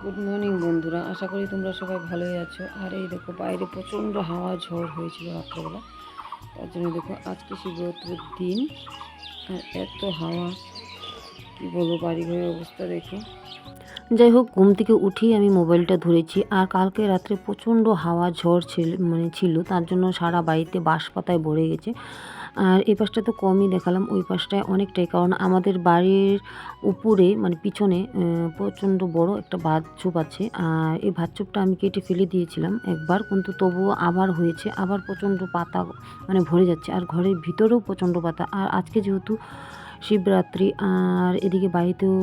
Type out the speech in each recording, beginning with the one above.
Good morning বন্ধুরা, আশা করি তোমরা সবাই ভালোই আছো। আর এই দেখো বাইরে প্রচণ্ড হাওয়া ঝড় হয়েছিল রাত্রেবেলা, তার জন্য দেখো আজকে শিবরাত্রির দিন আর এত হাওয়া, কি বলবো বাড়িঘরের অবস্থা দেখো। যাই হোক, ঘুম থেকে উঠেই আমি মোবাইলটা ধরেছি। আর কালকে রাত্রে প্রচণ্ড হাওয়া ঝড় ছিল, তার জন্য সারা বাড়িতে বাঁশপাতায় ভরে গেছে। আর এই পাশটা তো কমই দেখালাম, ওই পাশটায় অনেকটাই, কারণ আমাদের বাড়ির উপরে মানে পিছনে প্রচণ্ড বড় একটা ভাতঝোপ আছে। আর এই ভাতঝোপটা আমি কেটে ফেলে দিয়েছিলাম একবার, কিন্তু তবুও আবার হয়েছে, আবার প্রচণ্ড পাতা মানে ভরে যাচ্ছে। আর ঘরের ভিতরেও প্রচণ্ড পাতা। আর আজকে যেহেতু শিবরাত্রি, আর এদিকে বাড়িতেও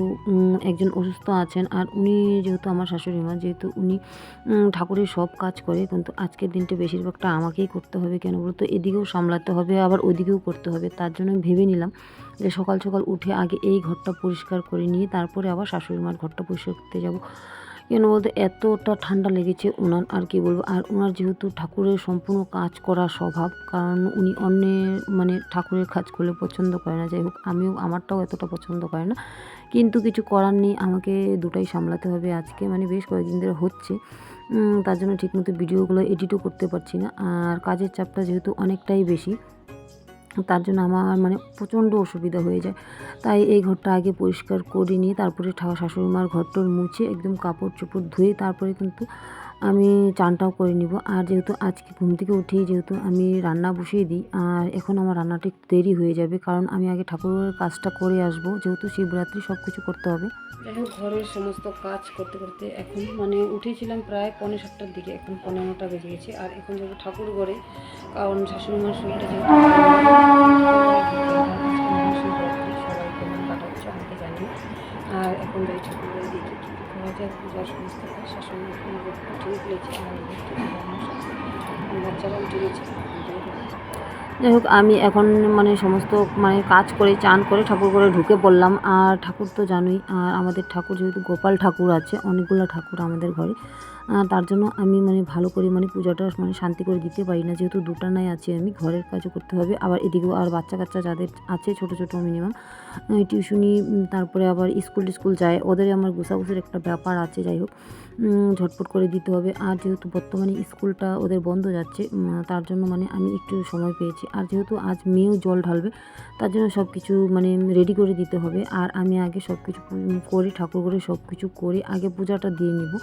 একজন অসুস্থ আছেন। আর উনি যেহেতু আমার শাশুড়ি মা, যেহেতু উনি ঠাকুরের সব কাজ করে, কিন্তু আজকের দিনটা বেশিরভাগটা আমাকেই করতে হবে। কেন বলতো, এদিকেও সামলাতে হবে আবার ওদিকেও করতে হবে। তার জন্য ভেবে নিলাম যে সকাল সকাল উঠে আগে এই ঘরটা পরিষ্কার করে নিয়ে তারপরে আবার শাশুড়ি মার ঘরটা পরিষ্কার করতে যাব। কেন বলতে, এতটা ঠান্ডা লেগেছে ওনার, আর কি বলবো। আর ওনার যেহেতু ঠাকুরের সম্পূর্ণ কাজ করা স্বভাব, কারণ উনি অন্যের মানে ঠাকুরের কাজ করলে পছন্দ করে না। যাই হোক, আমিও আমারটাও এতটা পছন্দ করে না, কিন্তু কিছু করার নেই, আমাকে দুটাই সামলাতে হবে। আজকে মানে বেশ কয়েকদিন ধরে হচ্ছে, তার জন্য ঠিকমতো ভিডিওগুলো এডিটও করতে পারছি না। আর কাজের চাপটা যেহেতু অনেকটাই বেশি, তার জন্য আমার মানে প্রচণ্ড অসুবিধা হয়ে যায়। তাই এই ঘরটা আগে পরিষ্কার করে নিয়ে তারপরে শাশুড়ি মার ঘরটর মুছে একদম কাপড় চোপড় ধুয়ে তারপরে কিন্তু আমি চানটাও করে নিব। আর যেহেতু আজকে ঘুম থেকে উঠেই যেহেতু আমি রান্না বসিয়ে দিই, আর এখন আমার রান্নাটা একটু দেরি হয়ে যাবে, কারণ আমি আগে ঠাকুরের কাজটা করে আসব, যেহেতু শিবরাত্রি সব কিছু করতে হবে। যাই হোক, ঘরের সমস্ত কাজ করতে করতে এখন মানে উঠেছিলাম প্রায় 6:45টার দিকে, এখন 9:15 বেজে গেছে। আর এখন যাবো ঠাকুর ঘরে, কারণ শাশুড়িমার শরীরটা যেহেতু শিবরাত্রি সবাই কেমন কাটাচ্ছে আমাকে জানি। আর এখন যাই ঠাকুর ঘরে দেখি কী কী করা যায়, পূজার সমস্ত কাজ শাশুড়ি উঠিয়ে ফেলেছে। আর বাচ্চারা উঠে গেছে। যাই হোক, আমি এখন মানে সমস্ত মানে কাজ করে চান করে ঠাকুর ঘরে ঢুকে পড়লাম। আর ঠাকুর তো জানোই, আর আমাদের ঠাকুর যেহেতু গোপাল ঠাকুর আছে, অনেকগুলো ঠাকুর আমাদের ঘরে, তার জন্য আমি মানে ভালো করে মানে পূজাটা মানে শান্তি করে দিতে পারি না, যেহেতু দুটানায় আছি আমি, ঘরের কাজও করতে হবে আবার এদিকেও। আর বাচ্চা কাচ্চা যাদের আছে ছোটো ছোটো মিনিমাম টিউশনি, তারপরে আবার স্কুল যায়, ওদের আমার গোছাগুছির একটা ব্যাপার আছে। যাই হোক, ঝটপট করে দিতে হবে। আর যেহেতু বর্তমানে স্কুলটা ওদের বন্ধ যাচ্ছে, তার জন্য মানে আমি একটু সময় পেয়েছি। আর যেহেতু আজ মেয়েও জল ঢালবে, তার জন্য সব কিছু মানে রেডি করে দিতে হবে। আর আমি আগে সব কিছু করে ঠাকুর করে সব কিছু করে আগে পূজাটা দিয়ে নিব,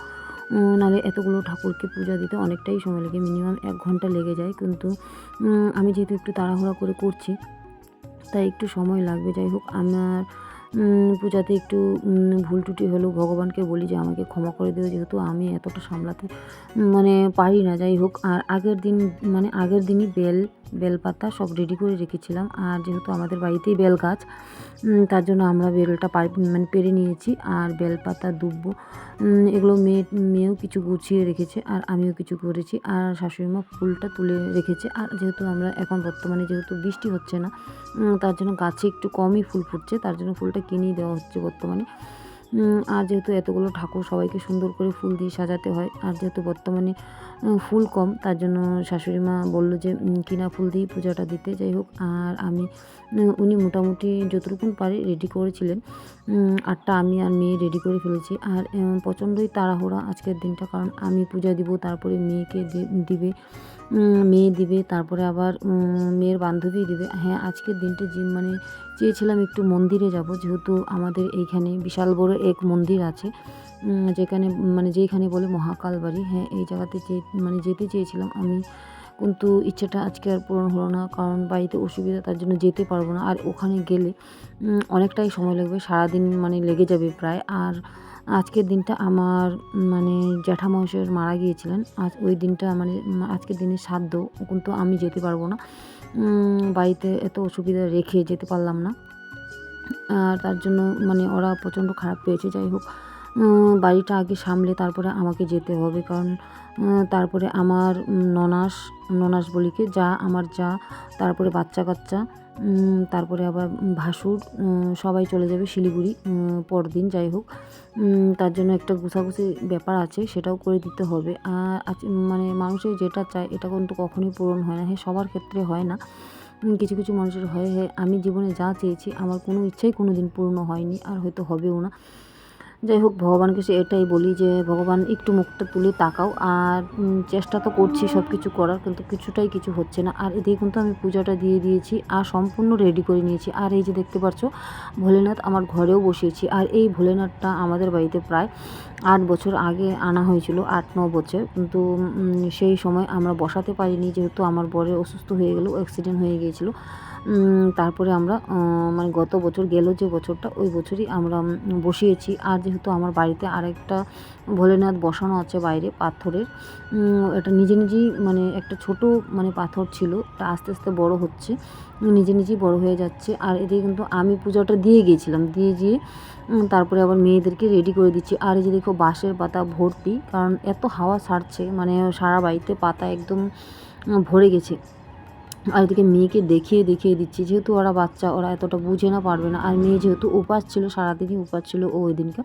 নাহলে এতগুলো ঠাকুরকে পূজা দিতে অনেকটাই সময় লাগে, মিনিমাম 1 ঘন্টা লেগে যায়। কিন্তু আমি যেহেতু একটু তাড়াহুড়া করে করছি, তাই একটু সময় লাগবে। যাই হোক, আমার পূজাতে একটু ভুল ত্রুটি হলেও ভগবানকে বলি যে আমাকে ক্ষমা করে দেবে, যেহেতু আমি এতটা সামলাতে মানে পারি না। যাই হোক, আর আগের দিনই বেলপাতা সব রেডি করে রেখেছিলাম। আর যেহেতু আমাদের বাড়িতেই বেল গাছ, তার জন্য আমরা বেলটা মানে পেরে নিয়েছি। আর বেলপাতা দুব্বো এগুলো মেয়েও কিছু গুছিয়ে রেখেছে, আর আমিও কিছু করেছি। আর শাশুড়িমা ফুলটা তুলে রেখেছে। আর যেহেতু আমরা এখন বর্তমানে যেহেতু বৃষ্টি হচ্ছে না, তার জন্য গাছে একটু কমই ফুল ফুটছে, তার জন্য ফুলটা কিনেই দেওয়া হচ্ছে বর্তমানে। আর যেহেতু এতগুলো ঠাকুর সবাইকে সুন্দর করে ফুল দিয়ে সাজাতে হয়, আর যেহেতু বর্তমানে ফুল কম, তার জন্য শাশুড়ি মা বললো যে কিনা ফুল দিয়েই পূজাটা দিতে। যাই হোক, আর উনি মোটামুটি যতটুকুন পারে রেডি করেছিলেন, আটটা আমি আর মেয়ে রেডি করে ফেলেছি। আর প্রচণ্ডই তাড়াহুড়া আজকের দিনটা, কারণ আমি পূজা দিব, তারপরে মেয়েকে দিবে, মেয়ে দিবে, তারপরে আবার মেয়ের বান্ধবী দিবে। হ্যাঁ, আজকের দিনটা মানে চেয়েছিলাম একটু মন্দিরে যাব, যেহেতু আমাদের এইখানে বিশাল বড় এক মন্দির আছে, যেখানে বলে মহাকাল বাড়ি। হ্যাঁ, এই জায়গাতে মানে যেতে চেয়েছিলাম আমি, কিন্তু ইচ্ছেটা আজকে আর পূরণ হলো না, কারণ বাড়িতে অসুবিধা, তার জন্য যেতে পারবো না। আর ওখানে গেলে অনেকটাই সময় লাগবে, সারাদিন মানে লেগে যাবে প্রায়। আর আজকের দিনটা আমার মানে জ্যাঠামশাই মারা গিয়েছিলেন, আজ ওই দিনটা মানে আজকের দিনে শ্রাদ্ধ, কিন্তু আমি যেতে পারবো না, বাড়িতে এত অসুবিধা রেখে যেতে পারলাম না। আর তার জন্য মানে ওরা প্রচণ্ড খারাপ পেয়েছে। যাই হোক, বাড়িটা আগে সামলে তারপরে আমাকে যেতে হবে, কারণ তারপরে আমার ননাস বলি কি, আমার যা, তারপরে বাচ্চা কাচ্চা, তারপরে আবার ভাসুর, সবাই চলে যাবে শিলিগুড়ি পরদিন। যাই হোক, তার জন্য একটা গুছাগুছি ব্যাপার আছে, সেটাও করে দিতে হবে। আর মানে মানুষের যেটা চায় এটা কিন্তু কখনোই পূরণ হয় না। হ্যাঁ, সবার ক্ষেত্রে হয় না, কিছু কিছু মানুষের হয়। হ্যাঁ, আমি জীবনে যা চেয়েছি আমার কোনো ইচ্ছাই কোনো দিন পূর্ণ হয়নি, আর হয়তো হবেও না। যাই হোক, ভগবানকে সে এটাই বলি যে ভগবান একটু মুখটা তুলে তাকাও। আর চেষ্টা তো করছি সব কিছু করার, কিন্তু কিছুটাই কিছু হচ্ছে না। আর এদিকে কিন্তু আমি পূজাটা দিয়ে দিয়েছি আর সম্পূর্ণ রেডি করে নিয়েছি। আর এই যে দেখতে পাচ্ছ ভোলেনাথ আমার ঘরেও বসিয়েছি। আর এই ভোলেনাথটা আমাদের বাড়িতে প্রায় 8 বছর আগে আনা হয়েছিল, 8-9 বছর। কিন্তু সেই সময় আমরা বসাতে পারিনি, যেহেতু আমার বরের অসুস্থ হয়ে গেল, অ্যাক্সিডেন্ট হয়ে গিয়েছিলো। তারপরে আমরা মানে গত বছর গেল যে বছরটা, ওই বছরই আমরা বসিয়েছি। আর যেহেতু আমার বাড়িতে আরেকটা ভোলেনাথ বসানো আছে বাইরে পাথরের, এটা নিজে নিজেই মানে একটা ছোট মানে পাথর ছিল, এটা আস্তে আস্তে বড় হচ্ছে, নিজে নিজেই বড় হয়ে যাচ্ছে। আর এদিকে কিন্তু আমি পূজাটা দিয়ে গিয়েছিলাম, দিয়ে তারপরে আবার মেয়েদেরকে রেডি করে দিচ্ছি। আর এই যে দেখো বাঁশের পাতা ভর্তি, কারণ এত হাওয়া ছাড়ছে, মানে সারা বাড়িতে পাতা একদম ভরে গেছে। আর এদিকে মেয়েকে দেখিয়ে দেখিয়ে দিচ্ছি, যেহেতু ওরা বাচ্চা, ওরা এতটা বুঝে না, পারবে না। আর মেয়ে যেহেতু উপাস ছিল, সারাদিনই উপাস ছিল ও ওই দিনকে।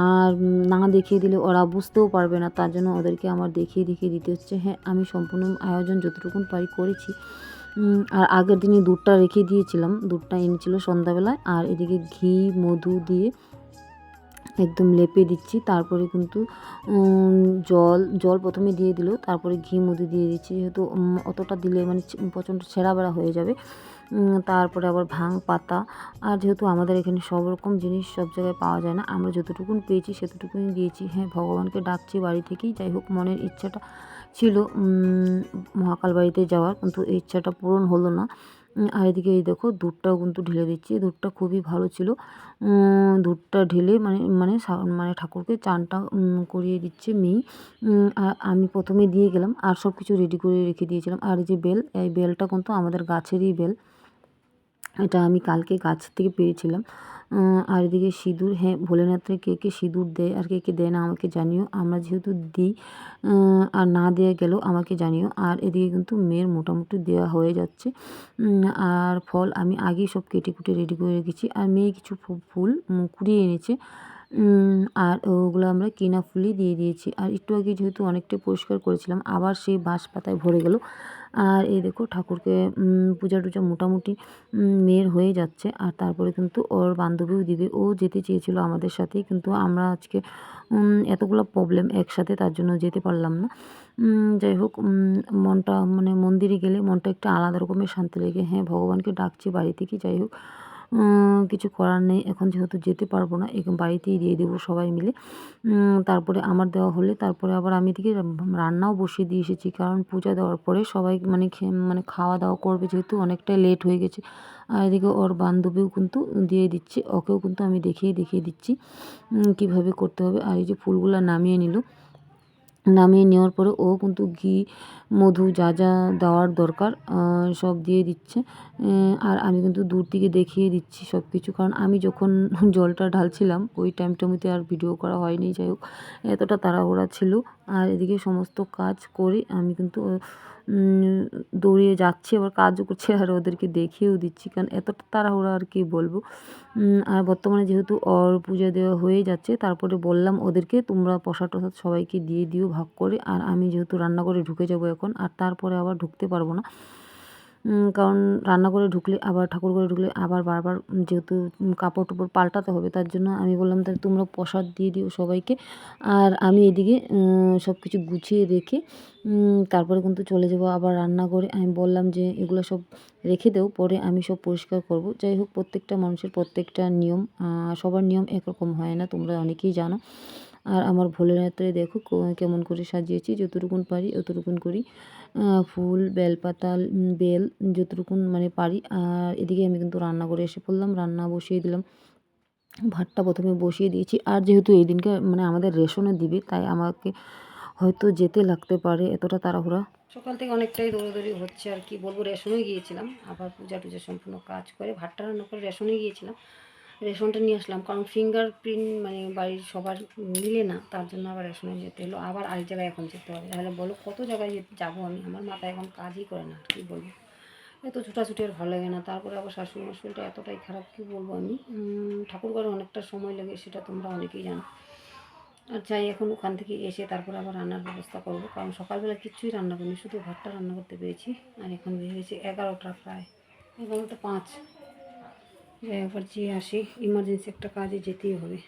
আর না দেখিয়ে দিলে ওরা বুঝতেও পারবে না, তার জন্য ওদেরকে আমার দেখিয়ে দেখিয়ে দিতে হচ্ছে। হ্যাঁ, আমি সম্পূর্ণ আয়োজন যতটুকুন পারি করেছি। আর আগের দিনই দুধটা রেখে দিয়েছিলাম, দুধটা এনেছিল সন্ধ্যাবেলায়। আর এদিকে ঘি মধু দিয়ে একদম লেপে দিচ্ছি। তারপরে কিন্তু জল প্রথমে দিয়ে দিল, তারপরে ঘি মধু দিয়ে দিচ্ছি, যেহেতু অতটা দিলে মানে প্রচণ্ড ছেঁড়া বেড়া হয়ে যাবে। তারপরে আবার ভাং পাতা। আর যেহেতু আমাদের এখানে সব রকম জিনিস সব জায়গায় পাওয়া যায় না, আমরা যতটুকুন পেয়েছি সেতটুকুনি দিয়েছি। হ্যাঁ, ভগবানকে ডাকছি বাড়ি থেকেই। যাই হোক, মনের ইচ্ছাটা ছিল মহাকাল বাড়িতে যাওয়ার, কিন্তু এই ইচ্ছাটা পূরণ হলো না। আর এদিকে এই দেখো দুধটাও কিন্তু ঢেলে দিচ্ছি, দুধটা খুবই ভালো ছিল। দুধটা ঢেলে মানে মানে মানে ঠাকুরকে চানটা করিয়ে দিচ্ছে মেয়ে। আর আমি প্রথমে দিয়ে গেলাম, আর সব কিছু রেডি করে রেখে দিয়েছিলাম। আর এই যে বেল, এই বেলটা কিন্তু আমাদের গাছেরই বেল, এটা আমি কালকে গাছ থেকে পেয়েছিলাম। আর এদিকে সিঁদুর, হ্যাঁ, ভোলেনাথে কে কে সিঁদুর দেয় আর কে কে দেয় না আমাকে জানিও। আমরা যেহেতু দিই, আর না দেওয়া গেলেও আমাকে জানিও। আর এদিকে কিন্তু মেয়ের মোটামুটি দেওয়া হয়ে যাচ্ছে। আর ফল আমি আগেই সব কেটে কুটে রেডি করে রেখেছি। আর মেয়ে কিছু ফুল কুড়িয়ে এনেছে, আর ওগুলো আমরা কিনা ফুলই দিয়ে দিয়েছি। আর একটু আগে যেহেতু অনেকটাই পরিষ্কার করেছিলাম, আবার সেই বাঁশ পাতায় ভরে গেল। আর এই দেখো ঠাকুরকে পূজা টুজা মোটামুটি মেয়ের হয়ে যাচ্ছে। আর তারপরে কিন্তু ওর বান্ধবীও দিবে, ও যেতে চেয়েছিল আমাদের সাথেই, কিন্তু আমরা আজকে এতগুলো প্রবলেম একসাথে, তার জন্য যেতে পারলাম না। যাই হোক, মনটা মানে মন্দিরে গেলে মনটা একটু আলাদা রকমের শান্তি লাগে। হ্যাঁ, ভগবানকে ডাকছি বাড়ি থেকে। যাই হোক, কিছু করার নেই, এখন যেহেতু যেতে পারবো না, এখন বাড়িতেই দিয়ে দেবো সবাই মিলে। তারপরে আমার দেওয়া হলে তারপরে আবার আমি এদিকে রান্নাও বসিয়ে দিয়ে এসেছি, কারণ পূজা দেওয়ার পরে সবাই মানে মানে খাওয়া দাওয়া করবে, যেহেতু অনেকটাই লেট হয়ে গেছে। আর এদিকে ওর বান্ধবীও কিন্তু দিয়ে দিচ্ছে, ওকেও কিন্তু আমি দেখিয়ে দেখিয়ে দিচ্ছি কীভাবে করতে হবে। আর এই যে ফুলগুলো নামিয়ে নিল, নামিয়ে নেওয়ার পরে ও কিন্তু ঘি মধু যা যা দেওয়ার দরকার সব দিয়ে দিচ্ছে। আর আমি কিন্তু দূর থেকে দেখিয়ে দিচ্ছি সব কিছু, কারণ আমি যখন জলটা ঢালছিলাম ওই টাইমটাতে আর ভিডিও করা হয়নি। যাই হোক, এতটা তাড়াহুড়া ছিল। আর এদিকে সমস্ত কাজ করে আমি কিন্তু দৌড়িয়ে যাচ্ছি, আবার কাজও করছি, আর ওদেরকে দেখিয়েও দিচ্ছি, কারণ এতটা তাড়াহুড়া আর কি বলবো। আর বর্তমানে যেহেতু ওর পূজা দেওয়া হয়ে যাচ্ছে, তারপরে বললাম ওদেরকে তোমরা প্রসাদ টসাদ সবাইকে দিয়ে দিও ভাগ করে। আর আমি যেহেতু রান্নাঘরে ঢুকে যাব এখন, আর তারপরে আবার ঢুকতে পারবো না, কারণ রান্নাঘরে ঢুকলে আবার ঠাকুর ঘরে ঢুকলে আবার বারবার যেহেতু কাপড় টাপড় পাল্টাতে হবে, তার জন্য আমি বললাম তাহলে তোমরা প্রসাদ দিয়ে দিও সবাইকে। আর আমি এদিকে সব কিছু গুছিয়ে রেখে তারপরে কিন্তু চলে যাব আবার রান্নাঘরে। আমি বললাম যে এগুলো সব রেখে দেও, পরে আমি সব পরিষ্কার করব। যাই হোক, প্রত্যেকটা মানুষের প্রত্যেকটা নিয়ম, সবার নিয়ম একরকম হয় না, তোমরা অনেকেই জানো। আর আমার ভোলেনাথে দেখো কেমন করে সাজিয়েছি, যতটুকুন পারি অতটুকুন করি, ফুল বেলপাতা বেল যতটুকুন মানে পারি। আর এদিকে আমি কিন্তু রান্নাঘরে এসে পড়লাম, রান্না বসিয়ে দিলাম, ভাতটা প্রথমে বসিয়ে দিয়েছি। আর যেহেতু এই দিনকে মানে আমাদের রেশনে দিবে, তাই আমাকে হয়তো যেতে লাগতে পারে, এতটা তাড়াহুড়া সকাল থেকে অনেকটাই দৌড়াদৌড়ি হচ্ছে। আর কি বলবো, রেশনে গিয়েছিলাম, আবার পূজা টুজা সম্পূর্ণ কাজ করে ভাতটা রান্না করে রেশনে গিয়েছিলাম, রেশনটা নিয়ে আসলাম, কারণ ফিঙ্গারপ্রিন্ট মানে বাড়ির সবার মিলে না, তার জন্য আবার রেশনে যেতে হলো, আবার আরেক জায়গায় এখন যেতে হবে। তাহলে বলো কত জায়গায় যাবো আমি, আমার মাথায় এখন কাজই করে না, আর কি বলবো, এত ছুটাছুটি আর ভালো লাগে না। তারপরে আবার শাশুড়ি মার শরীরটা এতটাই খারাপ, কী বলবো আমি, ঠাকুর ঘরে অনেকটা সময় লাগে, সেটা তোমরা অনেকেই জানো। আর যাই, এখন ওখান থেকে এসে তারপর আবার রান্নার ব্যবস্থা করবো, কারণ সকালবেলা কিছুই রান্না করিনি, শুধু ভাতটা রান্না করতে পেরেছি। আর এখন বেরিয়ে গেছে 11টা, প্রায় 11টা 5। যাই একবার যেয়ে আসি, ইমার্জেন্সি একটা কাজে যেতেই হবে।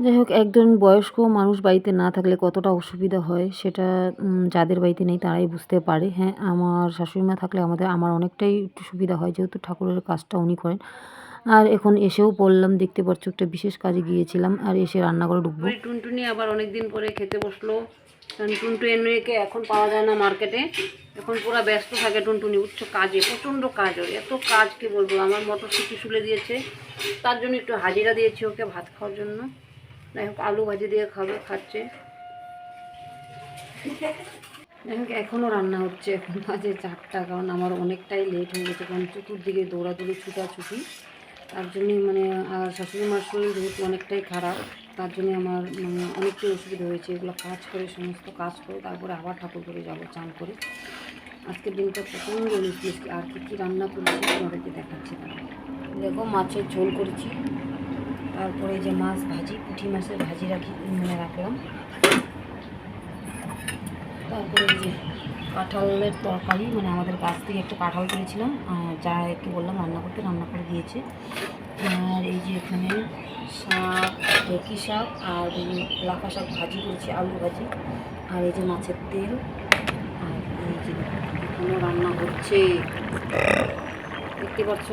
যাই হোক, একজন বয়স্ক মানুষ বাড়িতে না থাকলে কতটা অসুবিধা হয় সেটা যাদের বাড়িতে নেই তারাই বুঝতে পারে। হ্যাঁ, আমার শাশুড়ি মা থাকলে আমার অনেকটাই একটু সুবিধা হয়, যেহেতু ঠাকুরের কাজটা উনি করেন। আর এখন এসেও পড়লাম, দেখতে পাচ্ছ একটা বিশেষ কাজে গিয়েছিলাম আর এসে রান্নাঘরে ঢুকবো। টুনটুনি আবার অনেক দিন পরে খেতে বসলো, কারণ টুনটুনিকে এখন পাওয়া যায় না মার্কেটে, এখন পুরো ব্যস্ত থাকে টুনটুনি, উঠছে কাজে, প্রচণ্ড কাজ ওর, এত কাজ কি বলবো। আমার মটরশুঁটি শুলে দিয়েছে, তার জন্য একটু হাজিরা দিয়েছি ওকে ভাত খাওয়ার জন্য। যাই হোক, আলু ভাজি দিয়ে খাচ্ছে। যাই হোক, এখনও রান্না হচ্ছে, এখন বাজে 4টা, কারণ আমার অনেকটাই লেট হয়ে গেছে, কারণ চতুর্দিকে দৌড়াদৌড়ি ছুটাছুটি, তার জন্যই আর শাশুড়ি মার শরীর যেহেতু অনেকটাই খারাপ, তার জন্যে আমার অনেকটাই অসুবিধা হয়েছে। এগুলো কাজ করে, সমস্ত কাজ করে তারপরে আবার ঠাকুর করে যাবো চান করে। আজকের দিনটা প্রচণ্ড মিষ্টি। আর কী রান্না করেছি তোমাদেরকে দেখাচ্ছি। দেখো, মাছের ঝোল করেছি, তারপরে যে মাছ ভাজি, পুঁটি মাছের ভাজি রাখলাম, তারপরে এই যে কাঁঠালের তরকারি, আমাদের গাছ থেকে একটা কাঁঠাল পেয়েছিলাম, যা একটু বললাম রান্না করে দিয়েছে। আর এই যে এখানে শাক, ঢেঁকি শাক আর লাফা শাক ভাজি করেছি, আলু ভাজি, আর এই যে মাছের তেল, আর এই যে এখনও রান্না হচ্ছে, দেখতে পাচ্ছ।